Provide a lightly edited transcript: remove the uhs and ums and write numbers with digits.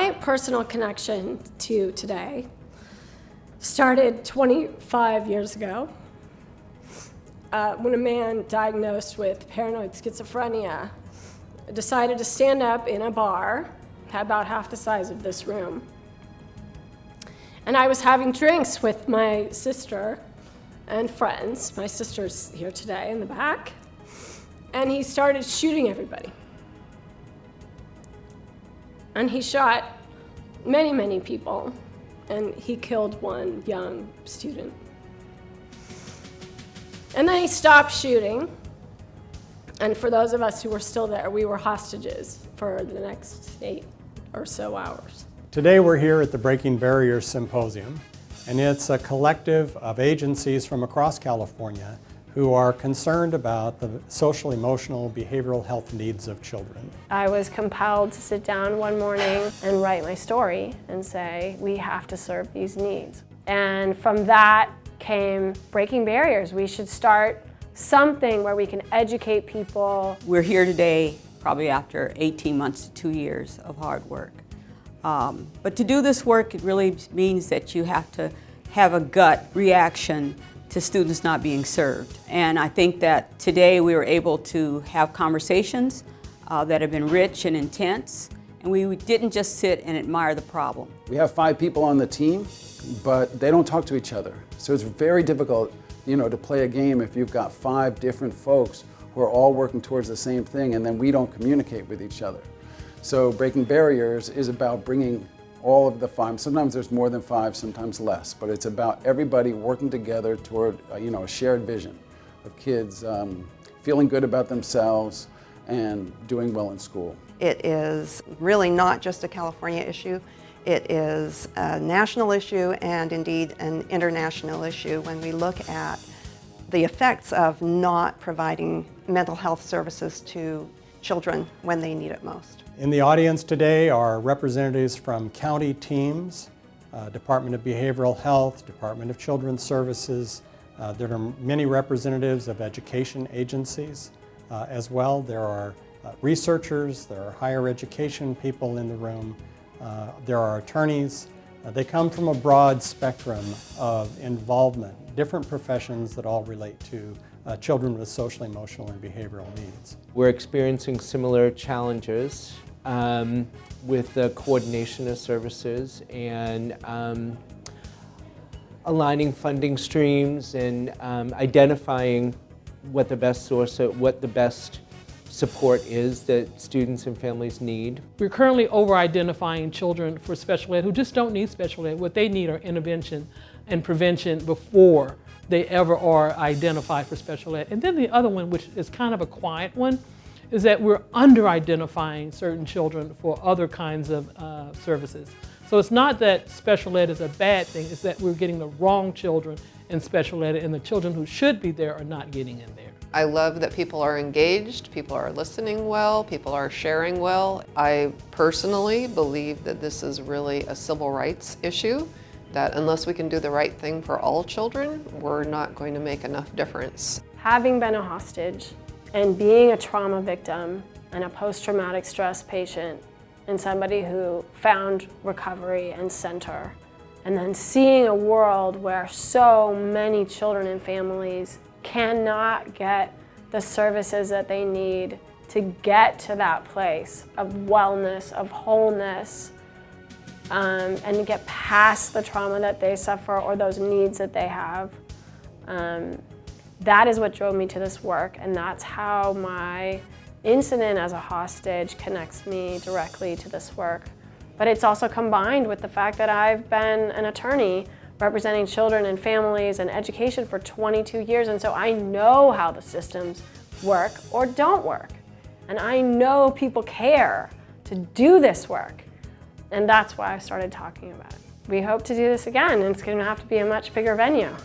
My personal connection to today started 25 years ago when a man diagnosed with paranoid schizophrenia decided to stand up in a bar, about half the size of this room. And I was having drinks with my sister and friends. My sister's here today in the back. And he started shooting everybody. And he shot many, many people. And he killed one young student. And then he stopped shooting. And for those of us who were still there, we were hostages for the next 8 or so hours. Today we're here at the Breaking Barriers Symposium, and it's a collective of agencies from across California who are concerned about the social, emotional, behavioral health needs of children. I was compelled to sit down one morning and write my story and say, we have to serve these needs. And from that came Breaking Barriers. We should start something where we can educate people. We're here today probably after 18 months to 2 years of hard work. But to do this work, it really means that you have to have a gut reaction to students not being served. And I think that today we were able to have conversations that have been rich and intense, and we didn't just sit and admire the problem. We have 5 people on the team, but they don't talk to each other. So it's very difficult, to play a game if you've got 5 different folks who are all working towards the same thing, and then we don't communicate with each other. So Breaking Barriers is about bringing all of the 5, sometimes there's more than 5, sometimes less, but it's about everybody working together toward a shared vision of kids feeling good about themselves and doing well in school. It is really not just a California issue. It is a national issue and indeed an international issue when we look at the effects of not providing mental health services to children when they need it most. In the audience today are representatives from county teams, Department of Behavioral Health, Department of Children's Services. There are many representatives of education agencies as well. There are researchers, there are higher education people in the room, there are attorneys. They come from a broad spectrum of involvement, different professions that all relate to children with social, emotional, and behavioral needs. We're experiencing similar challenges with the coordination of services and aligning funding streams and identifying what the best source of, what the best support is that students and families need. We're currently over-identifying children for special ed who just don't need special ed. What they need are intervention and prevention before they ever are identified for special ed. And then the other one, which is kind of a quiet one, is that we're under-identifying certain children for other kinds of services. So it's not that special ed is a bad thing, it's that we're getting the wrong children in special ed, and the children who should be there are not getting in there. I love that people are engaged, people are listening well, people are sharing well. I personally believe that this is really a civil rights issue, that unless we can do the right thing for all children, we're not going to make enough difference. Having been a hostage and being a trauma victim and a post-traumatic stress patient and somebody who found recovery and center, and then seeing a world where so many children and families cannot get the services that they need to get to that place of wellness, of wholeness, and to get past the trauma that they suffer or those needs that they have. That is what drove me to this work, and that's how my incident as a hostage connects me directly to this work. But it's also combined with the fact that I've been an attorney representing children and families and education for 22 years, and so I know how the systems work or don't work. And I know people care to do this work, and that's why I started talking about it. We hope to do this again, and it's going to have to be a much bigger venue.